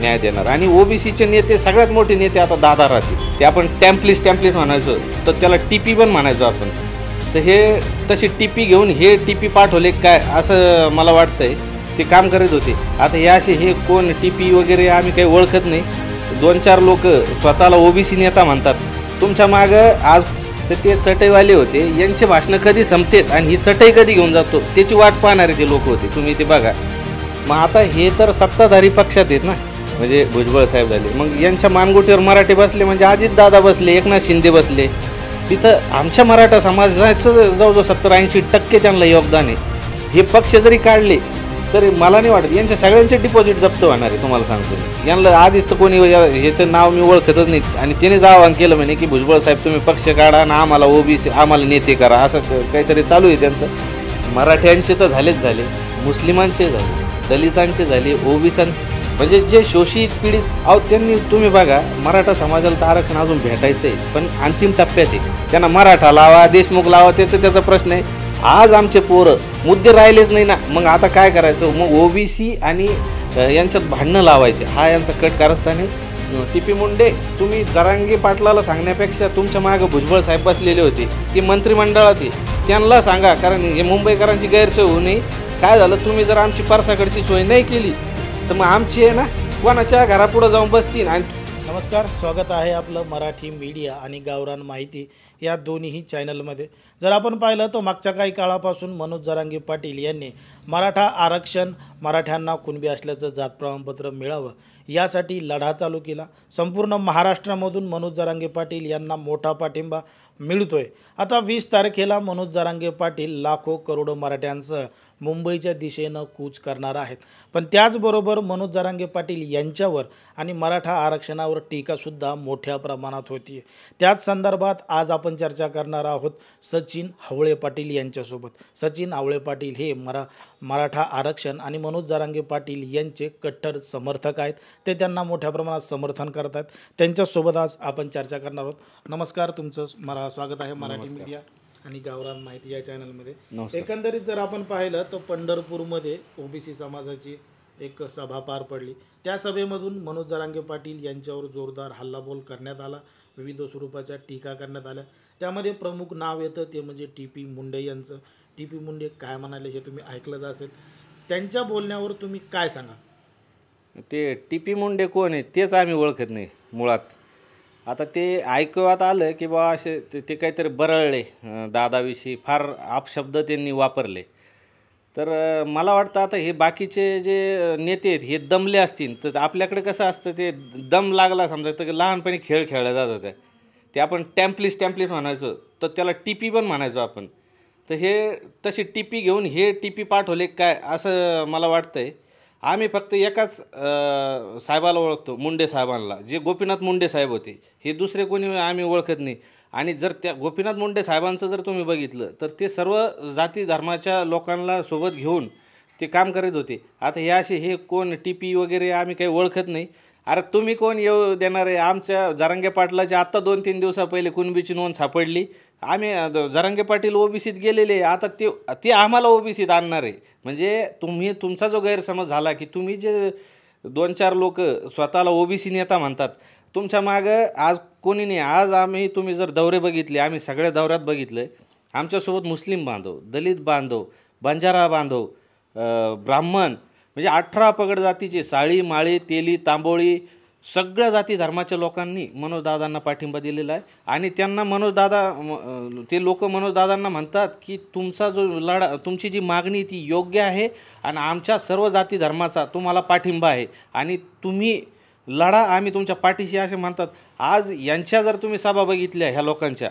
न्याय देणार. आणि ओबीसीचे नेते सगळ्यात मोठे नेते आता दादा राहतील. ते आपण टॅम्पलिस म्हणायचो तर त्याला टीपी पण म्हणायचो आपण. तर हे तशी टीपी घेऊन हे टीपी पाठवले काय असं मला वाटतंय. ते काम करत होते. आता हे असे हे कोण टीपी वगैरे आम्ही काही ओळखत नाही. 2-4 लोक स्वतःला ओबीसी नेता म्हणतात. तुमच्या मागं आज तर ते चटईवाले होते. यांचे भाषणं कधी संपतेत आणि ही चटई कधी घेऊन जातो त्याची वाट पाहणारे ते लोक होते. तुम्ही ते बघा. मग आता हे तर सत्ताधारी पक्षात आहेत ना, म्हणजे भुजबळ साहेब झाले. मग यांच्या मानगुटीवर मराठी बसले म्हणजे अजितदादा बसले, एकनाथ शिंदे बसले. तिथं आमच्या मराठा समाजाचं जवळजवळ 70-80% त्यांना योगदान आहे. हे पक्ष जरी काढले तरी मला नाही वाटत यांच्या सगळ्यांचे डिपॉझिट जप्त होणार आहे. तुम्हाला सांगतो मी. यांना आधीच तर कोणी हे तर नाव मी ओळखतच नाही. आणि त्यानेच आवाहन केलं म्हणे की भुजबळ साहेब तुम्ही पक्ष काढा आणि आम्हाला ओबीसी आम्हाला नेते करा. असं काहीतरी चालू आहे त्यांचं. मराठ्यांचे तर झालेच झाले, मुस्लिमांचे झाले, दलितांचे झाले, ओबीसींचे म्हणजे जे शोषित पीडित अहो त्यांनी तुम्ही बघा. मराठा समाजाला तर आरक्षण अजून भेटायचं आहे पण अंतिम टप्प्यात आहे. त्यांना मराठा लावा, देशमुख लावा त्याचा प्रश्न आहे. आज आमचे पोरं मुद्दे राहिलेच नाही ना. मग आता काय करायचं. मग ओबीसी आणि यांच्यात भांडणं लावायचे हा यांचा कट कारस्थान आहे. टीपी मुंडे तुम्ही जरांगे पाटलाला सांगण्यापेक्षा तुमच्या मागं भुजबळ साहेब बसलेले होते ते मंत्रिमंडळात आहे त्यांना सांगा. कारण हे मुंबईकरांची गैरसोय होऊ नये. काय झालं तुम्ही जर आमची परसाकडची सोय नाही केली तर मग आमची आहे ना कोणाच्या घरापुढं जाऊन बसतील. आणि नमस्कार, स्वागत आहे आपलं मराठी मीडिया आणि गावरान माहिती या दोन्हीही चॅनलमध्ये. जर आपण पाहिलं तर मागच्या काही काळापासून मनोज जरांगे पाटील यांनी मराठा आरक्षण, मराठ्यांना कुणबी असल्याचं जात प्रमाणपत्र मिळावं यासाठी लढा चालू केला. संपूर्ण महाराष्ट्रामधून मनोज जरांगे पाटील यांना मोठा पाठिंबा मिळतोय. आता 20 तारखेला मनोज जरांगे पाटील लाखो करोडो मराठ्यांसह मुंबईच्या दिशेनं कूच करणार आहेत. पण त्याचबरोबर मनोज जरांगे पाटील यांच्यावर आणि मराठा आरक्षणावर टीकासुद्धा मोठ्या प्रमाणात होती. त्याच संदर्भात आज आपण चर्चा करणार आहोत सचिन हवळे पाटील यांच्यासोबत. सचिन हवळे पाटील हे मराठा आरक्षण आणि मनोज जरांगे पाटील यांचे कट्टर समर्थक आहेत. ते त्यांना मोठ्या प्रमाणात समर्थन करतात. त्यांच्यासोबत आज आपण चर्चा करणार आहोत. नमस्कार, तुमचं स्वागत आहे मराठी मीडिया आणि गावरान माहिती या चॅनलमध्ये. एकंदरीत जर आपण पाहिलं तर पंढरपूरमध्ये ओबीसी समाजाची एक सभा पार पडली. त्या सभेमधून मनोज जरांगे पाटील यांच्यावर जोरदार हल्लाबोल करण्यात आला. विविध स्वरूपाच्या टीका करण्यात आल्या. त्यामध्ये प्रमुख नाव येतं ते म्हणजे टीपी मुंडे यांचं. टीपी मुंडे काय म्हणाले हे तुम्ही ऐकलंच असेल. त्यांच्या बोलण्यावर तुम्ही काय सांगा. ते टीपी मुंडे कोण आहे तेच आम्ही ओळखत नाही मुळात. आता ते ऐकवात आलं की बा असे ते काहीतरी बरळले दादाविषयी फार अपशब्द त्यांनी वापरले. तर मला वाटतं आता हे बाकीचे जे नेते आहेत हे दमले असतील. तर आपल्याकडे कसं असतं ते दम लागला समजा तर लहानपणी खेळ खेळला जात होता. ते आपण टॅम्पलिस म्हणायचो तर त्याला टीपी पण म्हणायचो आपण. तर हे तशी टीपी घेऊन हे टीपी पाठवले काय असं मला वाटतंय. आम्ही फक्त एकाच साहेबाला ओळखतो, मुंडे साहेबांना, जे गोपीनाथ मुंडे साहेब होते. हे दुसरे कोणी आम्ही ओळखत नाही. आणि जर त्या गोपीनाथ मुंडे साहेबांचं जर तुम्ही बघितलं तर ते सर्व जाती धर्माच्या लोकांना सोबत घेऊन ते काम करत होते. आता हे असे हे कोण टीपी वगैरे आम्ही काही ओळखत नाही. अरे तुम्ही कोण येऊ देणार आहे. आमच्या जरांगे पाटलाच्या आत्ता 2-3 दिवसा पहिले कुणबीची नोंद सापडली. आम्ही जरांगे पाटील ओबीसीत गेलेले. आता ते आम्हाला ओबीसीत आणणार आहे. म्हणजे तुमचा जो गैरसमज झाला की तुम्ही जे 2-4 लोक स्वतःला ओबीसी नेता म्हणतात तुमच्या मागं आज कोणी नाही. आज तुम्ही जर दौरे बघितले, आम्ही सगळ्या दौऱ्यात बघितलं. आमच्यासोबत मुस्लिम बांधव, दलित बांधव, बंजारा बांधव, ब्राह्मण म्हणजे 18 पगड जातीचे साळी, माळी, तेली, तांबोळी सगळ्या जाती धर्माच्या लोकांनी मनोजदादांना पाठिंबा दिलेला आहे. आणि त्यांना ते लोक मनोजदादांना म्हणतात की तुमचा जो तुमची जी मागणी ती योग्य आहे आणि आमच्या सर्व जाती धर्माचा तुम्हाला पाठिंबा आहे आणि तुम्ही लढा, आम्ही तुमच्या पाठीशी असे म्हणतात. आज यांच्या जर तुम्ही सभा बघितल्या ह्या लोकांच्या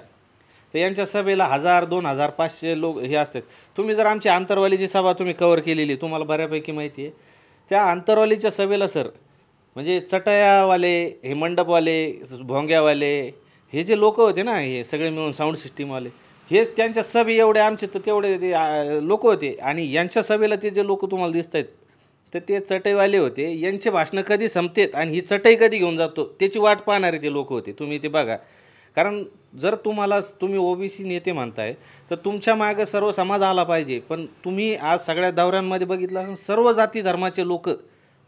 तर यांच्या सभेला 1000, 2000, 500 लोक हे असतात. तुम्ही जर आमची आंतरवालीची सभा तुम्ही कवर केलेली तुम्हाला बऱ्यापैकी माहिती आहे. त्या आंतरवालीच्या सभेला सर म्हणजे चटयावाले, हे मंडपवाले, भोंग्यावाले हे जे लोक होते ना हे सगळे मिळून साऊंड सिस्टीमवाले हेच त्यांच्या सभे एवढे आमचे तर तेवढे ते लोक होते. आणि यांच्या सभेला ते जे लोक तुम्हाला दिसत आहेत तर ते चटईवाले होते. यांचे भाषणं कधी संपतेत आणि ही चटई कधी घेऊन जातो त्याची वाट पाहणारे ते लोक होते. तुम्ही ते बघा. कारण जर तुम्ही ओबीसी नेते म्हणताय तर तुमच्या मागं सर्व समाज आला पाहिजे. पण तुम्ही आज सगळ्या दौऱ्यांमध्ये बघितलं सर्व जाती धर्माचे लोक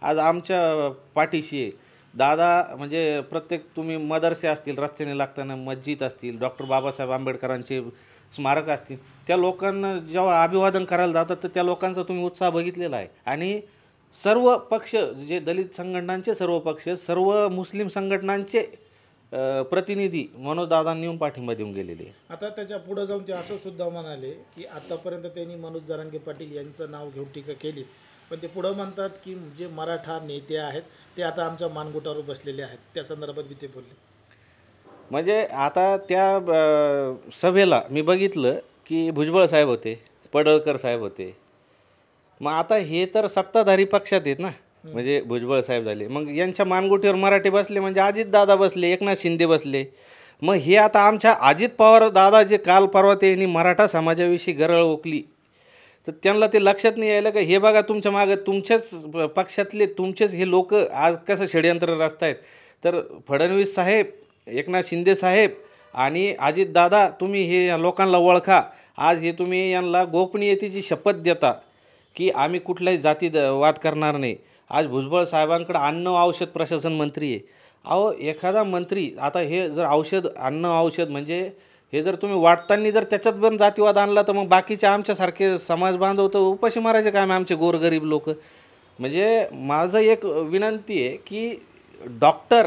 आज आमच्या पाठीशी आहे. दादा म्हणजे प्रत्येक तुम्ही मदरसे असतील, रस्त्याने लागताना मस्जिद असतील, डॉक्टर बाबासाहेब आंबेडकरांचे स्मारक असतील, त्या लोकांना जेव्हा अभिवादन करायला जातात तर त्या लोकांचा तुम्ही उत्साह बघितलेला आहे. आणि सर्व पक्ष, जे दलित संघटनांचे सर्व पक्ष, सर्व मुस्लिम संघटनांचे प्रतिनिधी मनोजदादांनी येऊन पाठिंबा देऊन गेलेले आहे. आता त्याच्या पुढे जाऊन ते असं सुद्धा म्हणाले की आतापर्यंत त्यांनी मनोज जरांगे पाटील यांचं नाव घेऊन टीका केली, पण ते पुढं म्हणतात की जे मराठा नेते आहेत ते आता आमच्या मानगुटावर बसलेले आहेत. त्या संदर्भात बी ते बोलले. म्हणजे आता त्या सभेला मी बघितलं की भुजबळ साहेब होते, पडळकर साहेब होते. मग आता हे तर सत्ताधारी पक्षात आहेत ना, म्हणजे भुजबळ साहेब झाले, मग यांच्या मानगुटीवर मराठे बसले म्हणजे अजितदादा बसले, एकनाथ शिंदे बसले. मग हे आता आमच्या अजित पवार दादा जे काल परवा त्यांनी मराठा समाजाविषयी गरळ ओकली, तर त्यांना ते लक्षात नाही यायलं का हे बघा तुमच्या मागं तुमच्याच पक्षातले तुमचेच हे लोक आज कसं षडयंत्र रचतायत. तर फडणवीस साहेब, एकनाथ शिंदे साहेब आणि अजितदादा, तुम्ही हे लोकांना ओळखा. आज हे तुम्ही यांना गोपनीयतेची शपथ देता की आम्ही कुठलाही वाद करणार नाही. आज भुजबळ साहेबांकडे अन्न औषध प्रशासन मंत्री आहे. अहो एखादा मंत्री, आता हे जर अन्न औषध म्हणजे हे जर तुम्ही वाटताना जर त्याच्यात पण जातीवाद आणला तर मग बाकीचे आमच्यासारखे समाज बांधव तर उपाशी मारायचे काम आहे, आमचे गोरगरीब लोक. म्हणजे माझं एक विनंती आहे की डॉक्टर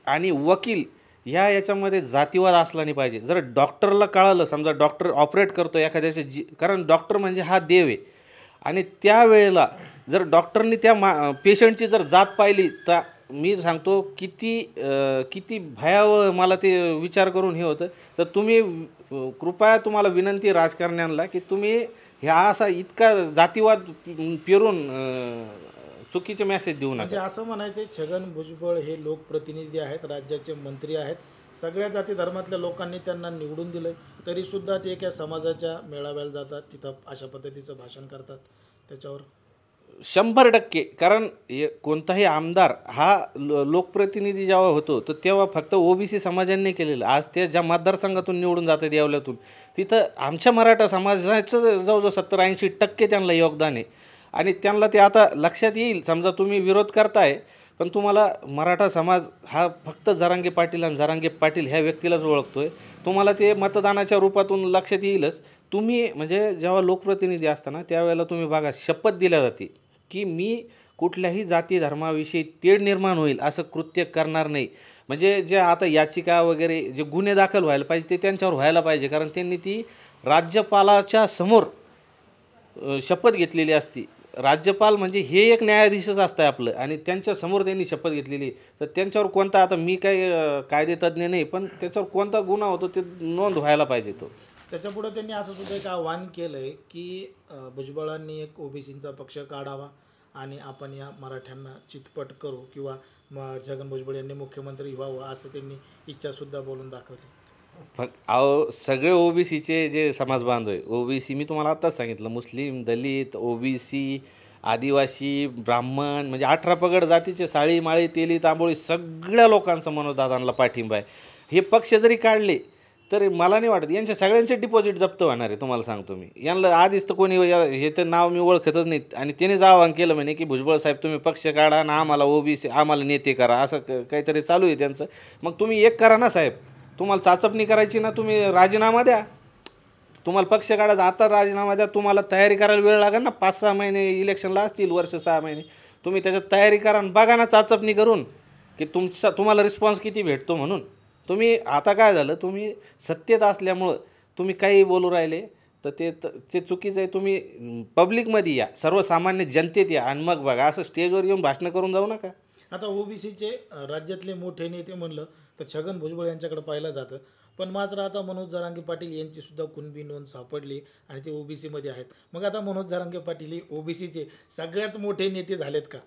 आणि वकील याच्यामध्ये जातीवाद असला नाही पाहिजे. जर डॉक्टरला कळालं, समजा डॉक्टर ऑपरेट करतो एखाद्याचे कारण डॉक्टर म्हणजे हा देव आहे, आणि त्यावेळेला जर डॉक्टरनी त्या पेशंटची जर जात पाहिली तर मी सांगतो किती भयावह मला ते विचार करून हे होतं. तर तुम्ही कृपया तुम्हाला विनंती राजकारण्यांना की तुम्ही ह्या असा इतका जातीवाद पेरून चुकीचे मेसेज देऊ नका. म्हणजे असं म्हणायचे छगन भुजबळ हे लोकप्रतिनिधी आहेत, राज्याचे मंत्री आहेत, सगळ्या जाती धर्मातल्या लोकांनी त्यांना निवडून दिलं, तरीसुद्धा ते एका समाजाच्या मेळाव्याला जातात, तिथं अशा पद्धतीचं भाषण करतात. त्याच्यावर 100%, कारण कोणताही आमदार हा लोकप्रतिनिधी जेव्हा होतो तर तेव्हा फक्त ओबीसी समाजांनी केलेलं. आज ते ज्या मतदारसंघातून निवडून जातात येवल्यातून, तिथं आमच्या मराठा समाजाचं जवळजवळ 70-80% त्यांना योगदान आहे. आणि त्यांना ते आता लक्षात येईल. समजा तुम्ही विरोध करताय पण तुम्हाला मराठा समाज हा फक्त जरांगे पाटील आणि जरांगे पाटील ह्या व्यक्तीलाच ओळखतोय, तुम्हाला ते मतदानाच्या रूपातून लक्षात येईलच. तुम्ही म्हणजे जेव्हा लोकप्रतिनिधी असताना त्यावेळेला तुम्ही बघा शपथ दिल्या जाते की मी कुठल्याही जाती धर्माविषयी तेढ निर्माण होईल असं कृत्य करणार नाही. म्हणजे जे आता याचिका वगैरे जे गुन्हे दाखल व्हायला पाहिजे ते त्यांच्यावर व्हायला पाहिजे, कारण त्यांनी ती राज्यपालाच्या समोर शपथ घेतलेली असती. राज्यपाल म्हणजे हे एक न्यायाधीशच असतं आपलं, आणि त्यांच्यासमोर त्यांनी शपथ घेतलेली. तर त्यांच्यावर कोणता, आता मी काही कायदेतज्ञ नाही, पण त्याच्यावर कोणता गुन्हा होतो ते नोंद व्हायला पाहिजे. तो त्याच्यापुढे त्यांनी असं सुद्धा एक आव्हान केलं आहे की भुजबळांनी एक ओबीसीचा पक्ष काढावा आणि आपण या मराठ्यांना चितपट करू, किंवा छगन भुजबळ यांनी मुख्यमंत्री व्हावं असं त्यांनी इच्छासुद्धा बोलून दाखवली. अहो सगळे ओबीसीचे जे समाज बांधव आहे, ओबीसी मी तुम्हाला आत्ताच सांगितलं, मुस्लिम, दलित, ओबीसी, आदिवासी, ब्राह्मण, म्हणजे 18 पगड जातीचे, साळी माळी तेली तांबोळी सगळ्या लोकांचा मनोजदादांना पाठिंबा आहे. हे पक्ष जरी काढले तर मला नाही वाटत यांच्या सगळ्यांचे डिपॉझिट जप्त होणार आहे. तुम्हाला सांगतो मी, यांना आधीच तर कोणी हे तर नाव मी ओळखतच नाही, आणि त्यानेच आवाहन केलं म्हणे की भुजबळ साहेब तुम्ही पक्ष काढा ना, आम्हाला ओबीसी आम्हाला नेते करा, असं काहीतरी चालू आहे त्यांचं. मग तुम्ही एक करा ना साहेब, तुम्हाला चाचपणी करायची ना, तुम्ही राजीनामा द्या. तुम्हाला पक्ष काढायचा आता राजीनामा द्या, तुम्हाला तयारी करायला वेळ लागेल ना, 5-6 महिने इलेक्शनला असतील, वर्ष 6 महिने, तुम्ही त्याच्यात तयारी करा आणि बघा ना चाचपणी करून की तुम्हाला रिस्पॉन्स किती भेटतो. म्हणून तुम्ही आता काय झालं, तुम्ही सत्तेत असल्यामुळं तुम्ही काही बोलू राहिले तर ते चुकीचं आहे. तुम्ही पब्लिकमध्ये या, सर्वसामान्य जनतेत या आणि मग बघा, असं स्टेजवर येऊन भाषणं करून जाऊ नका. आता ओबीसीचे राज्यातले मोठे नेते म्हणलं तर छगन भुजबळ यांच्याकडे पाहिलं जातं, पण मात्र आता मनोज जरांगे पाटील यांची सुद्धा कुणबी नोंद सापडली आणि ते ओबीसीमध्ये आहेत. मग आता मनोज जरांगे पाटील हे ओबीसीचे सगळ्यात मोठे नेते झालेत का?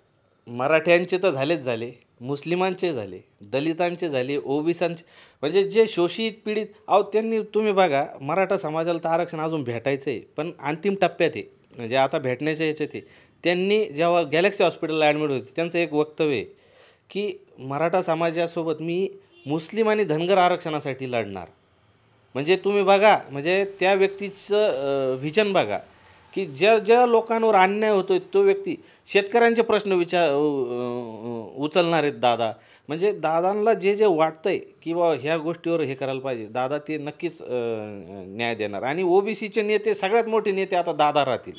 मराठ्यांचे तर झाले, मुस्लिमांचे झाले, दलितांचे झाले, ओबीसींचे, म्हणजे जे शोषित पीडित. अहो त्यांनी तुम्ही बघा, मराठा समाजाला तर आरक्षण अजून भेटायचं आहे, पण अंतिम टप्प्यात आहे, म्हणजे आता भेटण्याच्या ह्याच्यात आहे. त्यांनी जेव्हा गॅलेक्सी हॉस्पिटलला ॲडमिट होते त्यांचं एक वक्तव्य आहे की मराठा समाजासोबत मी मुस्लिम आणि धनगर आरक्षणासाठी लढणार. म्हणजे तुम्ही बघा, म्हणजे त्या व्यक्तीचं व्हिजन बघा की ज्या ज्या लोकांवर अन्याय होतोय तो व्यक्ती शेतकऱ्यांचे प्रश्न उचलणार आहेत दादा. म्हणजे दादांना जे जे वाटतंय की बा ह्या गोष्टीवर हे करायला पाहिजे, दादा ते नक्कीच न्याय देणार. आणि ओबीसीचे नेते सगळ्यात मोठे नेते आता दादा राहतील.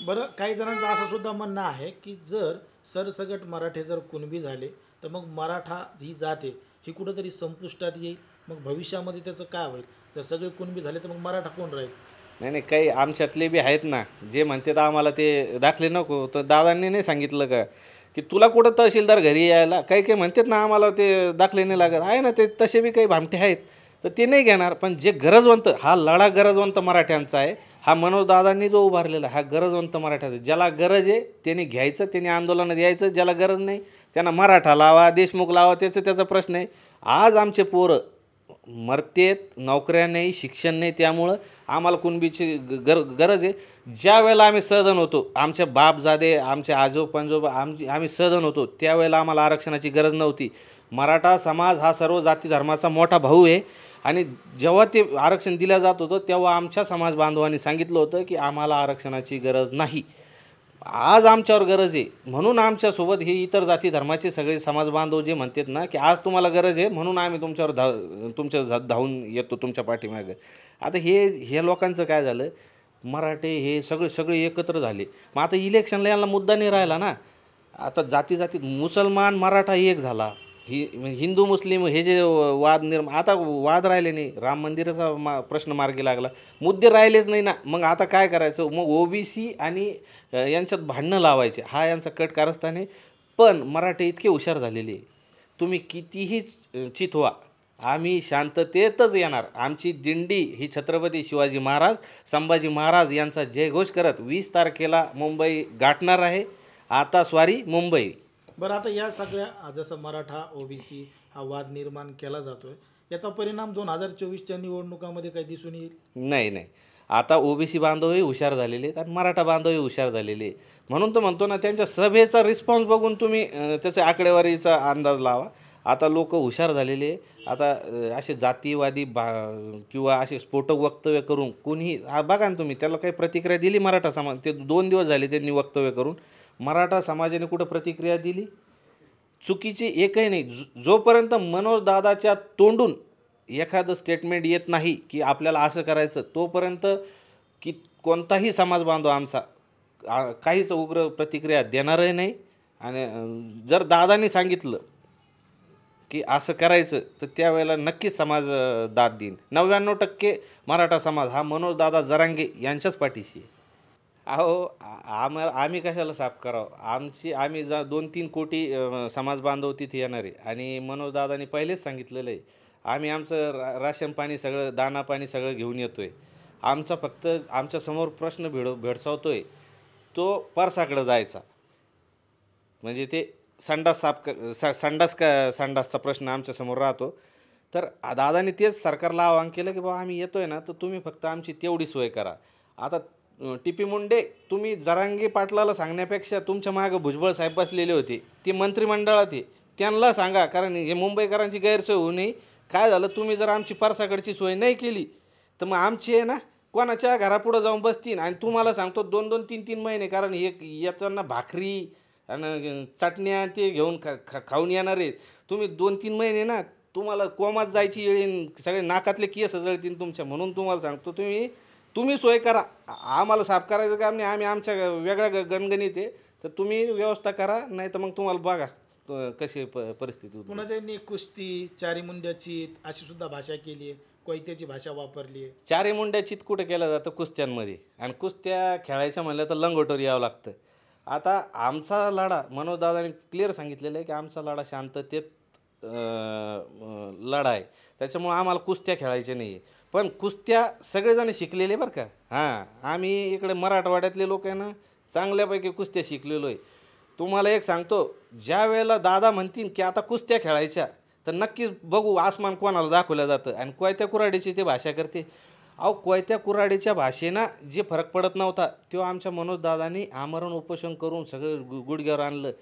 बरं, काही जणांचं असं सुद्धा म्हणणं आहे की जर सरसगट मराठे जर कुणबी झाले तर मग मराठा ही जात आहे ही कुठंतरी संपुष्टात येईल. मग भविष्यामध्ये त्याचं काय होईल? जर सगळे कुणबी झाले तर मग मराठा कोण राहील? नाही नाही, काही आमच्यातले बी आहेत ना जे म्हणतात आम्हाला ते दाखले नको. तर दादांनी नाही सांगितलं का की तुला कुठं तहसीलदार घरी यायला? काही काही म्हणतात ना आम्हाला ते दाखले नाही लागत. आहे ना, ते तसे बी काही भामटे आहेत, तर ते नाही घेणार. पण जे गरजवंत, हा लढा गरजवंत मराठ्यांचा आहे. हा मनोज दादांनी जो उभारलेला हा गरजवंत मराठ्यांचा. ज्याला गरज आहे त्याने घ्यायचं, त्याने आंदोलनात यायचं. ज्याला गरज नाही त्यांना मराठा लावा, देशमुख लावा, त्याचा प्रश्न आहे. आज आमचे पोरं मरतेत, नोकऱ्या नाही, शिक्षण नाही. त्यामुळं आम्हाला कुणबीची गरज आहे. ज्या वेळेला आम्ही सदन होतो, आमचे बापजादे, आमचे आजोपंजोबा, आम्ही सदन होतो त्यावेळेला आम्हाला आरक्षणाची गरज नव्हती. मराठा समाज हा सर्व जाती धर्माचा मोठा भाऊ आहे. आणि जेव्हा ते आरक्षण दिलं जात होतं तेव्हा आमच्या समाज बांधवांनी सांगितलं होतं की आम्हाला आरक्षणाची गरज नाही. आज आमच्यावर गरज आहे म्हणून आमच्यासोबत हे इतर जाती धर्माचे सगळे समाज बांधव जे म्हणतात ना की आज तुम्हाला गरज आहे म्हणून आम्ही तुमच्यावर धावून येतो तुमच्या पाठीमागे. आता हे लोकांचं काय झालं, मराठे हे सगळे एकत्र झाले. मग आता इलेक्शनला यांना मुद्दा नाही राहिला ना. आता जातीत मुसलमान मराठा एक झाला. हिंदू मुस्लिम हे जे आता वाद राहिले नाही. राम मंदिराचा प्रश्न मार्गी लागला, मुद्दे राहिलेच नाही ना. मग आता काय करायचं? मग ओबीसी आणि यांच्यात भांडणं लावायचे, हा यांचा कट कारस्थान आहे. पण मराठे इतके हुशार झालेले आहे, तुम्ही कितीही चितवा, आम्ही शांततेतच येणार. आमची दिंडी ही छत्रपती शिवाजी महाराज, संभाजी महाराज यांचा जयघोष करत 20 तारखेला मुंबई गाठणार आहे. आता स्वारी मुंबई. बरं, आता या सगळ्या जसं मराठा ओबीसी हा वाद निर्माण केला जातोय, याचा परिणाम 2024च्या निवडणुकामध्ये काही दिसून येईल? नाही, आता ओबीसी बांधवही हुशार झालेले आहेत आणि मराठा बांधवही हुशार झालेले. म्हणून तर म्हणतो ना, त्यांच्या सभेचा रिस्पॉन्स बघून तुम्ही त्याच्या आकडेवारीचा अंदाज लावा. आता लोक हुशार झालेले. आता असे जातीवादी किंवा असे स्फोटक वक्तव्य करून कोणीही बघा ना तुम्ही, त्याला काही प्रतिक्रिया दिली मराठा समाज? ते 2 दिवस झाले त्यांनी वक्तव्य करून. मराठा समाजाने कुठं प्रतिक्रिया दिली? चुकीची एकही नाही. जोपर्यंत मनोज दादाच्या तोंडून एखादं स्टेटमेंट येत नाही की आपल्याला असं करायचं, तोपर्यंत की कोणताही समाज बांधव आमचा काहीच उग्र प्रतिक्रिया देणारही नाही. आणि जर दादांनी सांगितलं की असं करायचं तर त्यावेळेला नक्कीच समाज दाद देईन. 99% मराठा समाज हा मनोज दादा जरांगे यांच्याच पाठीशी आहे. अहो, आम्ही कशाला साफ करावं? आम्ही 2-3 कोटी समाज बांधव तिथे येणार आहे. आणि मनोज दादांनी पहिलेच सांगितलेलं आहे, आम्ही आमचं राशन पाणी सगळं, दाना पाणी सगळं घेऊन येतो आहे. आमचा फक्त आमच्यासमोर प्रश्न भेडसावतो आहे तो परसाकडं जायचा. म्हणजे ते संडासचा प्रश्न आमच्यासमोर राहतो. तर दादांनी तेच सरकारला आवाहन केलं की बाबा आम्ही येतो आहे ना, तर तुम्ही फक्त आमची तेवढी सोय करा. आता टीपी मुंडे, तुम्ही जरांगे पाटलाला सांगण्यापेक्षा तुमच्या मागं भुजबळ साहेब बसलेले होते, ते मंत्रिमंडळात आहे, त्यांना सांगा. कारण हे मुंबईकरांची गैरसोय होऊ नये. काय झालं, तुम्ही जर आमची परसाकडची सोय नाही केली तर मग आमची आहे ना कोणाच्या घरापुढं जाऊन बसतील. आणि तुम्हाला सांगतो 2-2, 3-3 महिने, कारण येताना भाकरी आणि चटण्या ते घेऊन खाऊन येणार आहेत. तुम्ही 2-3 महिने ना तुम्हाला कोमात जायची येईल, सगळे नाकातले केस जळतील तुमच्या. म्हणून तुम्हाला सांगतो तुम्ही सोय करा. आम्हाला साफ करायचं काम नाही, आम्ही आमच्या वेगळ्या गणगणित आहे. तर तुम्ही व्यवस्था करा, नाही तर मग तुम्हाला बघा कशी परिस्थिती होती. पुन्हा त्यांनी कुस्ती, चारी मुंड्याची अशी सुद्धा भाषा केली आहे, कोयत्याची भाषा वापरली आहे. चारी मुंड्याचीत कुठं केलं जातं? कुस्त्यांमध्ये. आणि कुस्त्या खेळायचं म्हणलं तर लंगोटवर यावं लागतं. आता आमचा लढा, मनोज दादाने क्लिअर सांगितलेलं आहे की आमचा लढा शांततेत लढा आहे. त्याच्यामुळं आम्हाला कुस्त्या खेळायच्या नाही आहे. पण कुस्त्या सगळेजण शिकलेले बरं का. आम्ही इकडे मराठवाड्यातले लोक आहे ना, चांगल्यापैकी कुस्त्या शिकलेलो आहे. तुम्हाला एक सांगतो, ज्या वेळेला दादा म्हणतील की आता कुस्त्या खेळायच्या, तर नक्कीच बघू आसमान कोणाला दाखवलं जातं. आणि कोयत्या कुऱ्हाडीची ते भाषा करते. अहो, कोयत्या कुऱ्हाडीच्या भाषेनं जे फरक पडत नव्हता तो आमच्या मनोज दादांनी आमरण उपोषण करून सगळं गुडघ्यावर आणलं.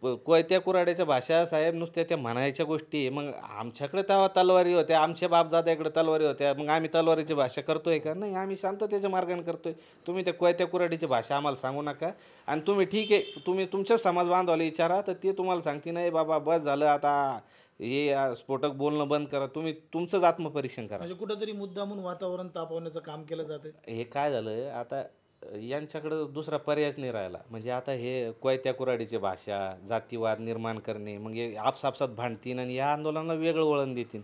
कोयत्या कुऱ्हाड्याच्या भाषा साहेब नुसत्या त्या म्हणायच्या गोष्टी आहे. मग आमच्याकडे तेव्हा तलवारी होत्या, आमच्या बापदाद्याकडे तलवारी होत्या. मग आम्ही तलवारीची भाषा करतोय का? नाही, आम्ही शांततेच्या मार्गाने करतोय. तुम्ही त्या कोयत्या कुऱ्हाडीची भाषा आम्हाला सांगू नका. आणि तुम्ही ठीक आहे, तुम्ही तुमच्याच समाज बांधवाला विचारा, तर ते तुम्हाला सांगते नाही बाबा बस झालं आता, हे स्फोटक बोलणं बंद करा. तुम्ही तुमचंच आत्मपरीक्षण करा. म्हणजे कुठंतरी मुद्दामून वातावरण तापवण्याचं काम केलं जाते. हे काय झालं आता, यांच्याकडं दुसरा पर्यायच नाही राहिला. म्हणजे आता हे कोयत्या कुऱ्हाडीची भाषा, जातीवाद निर्माण करणे, मग हे आपसापसात भांडतीन आणि या आंदोलनाला वेगळं वळण देतील.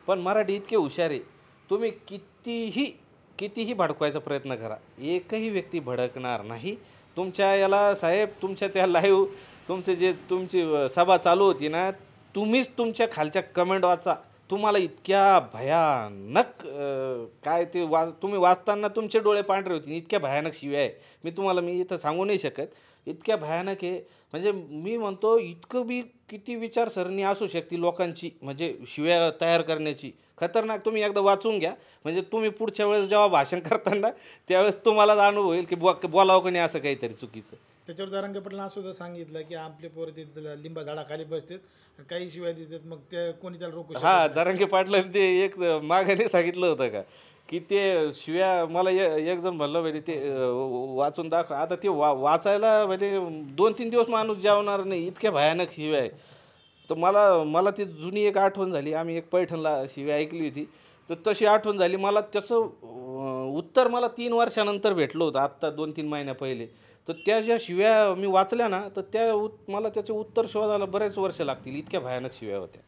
पण मराठी इतके हुशार आहे, तुम्ही कितीही भडकवायचा प्रयत्न करा, एकही व्यक्ती भडकणार नाही. तुमच्या याला साहेब, तुमच्या त्या लाईव्ह तुमची सभा चालू होती ना, तुम्हीच तुमच्या खालच्या कमेंट वाचा. तुम्हाला इतक्या भयानक काय ते तुम्ही वाचताना तुमचे डोळे पांढरे होतील, इतक्या भयानक शिव्या आहे. मी इथं सांगू नाही शकत, इतक्या भयानक आहे. म्हणजे मी म्हणतो इतकं बी किती विचारसरणी असू शकते लोकांची, म्हणजे शिव्या तयार करण्याची खतरनाक. तुम्ही एकदा वाचून घ्या, म्हणजे तुम्ही पुढच्या वेळेस जेव्हा भाषण करताना त्यावेळेस तुम्हालाच अनुभव होईल की बोलावं की नाही असं काहीतरी चुकीचं. त्याच्यावर जरांगे पाटलांना सुद्धा सांगितलं की आपले पोरं ते लिंबा झाडाखाली बसतात, काही शिवाय देतात, मग ते कोणी त्याला रोखू शकत हां, जरांगे पाटलांनी ते एक मागाने सांगितलं होतं का, की ते शिव्या मला एक जण म्हणलं म्हणजे ते वाचून दाखव. आता ते वाचायला म्हणजे 2-3 दिवस माणूस जेवणार नाही, इतक्या भयानक शिव्या आहे. तर मला ती जुनी एक आठवण झाली. आम्ही एक पैठणला शिव्या ऐकली होती, तर तशी आठवण झाली मला. त्याचं उत्तर मला 3 वर्षानंतर भेटलं होतं, आत्ता 2-3 महिन्या पहिले. तर त्या ज्या शिव्या मी वाचल्या ना, तर मला त्याचे उत्तर शोधायला बरेच वर्ष लागतील, इतक्या भयानक शिव्या होत्या.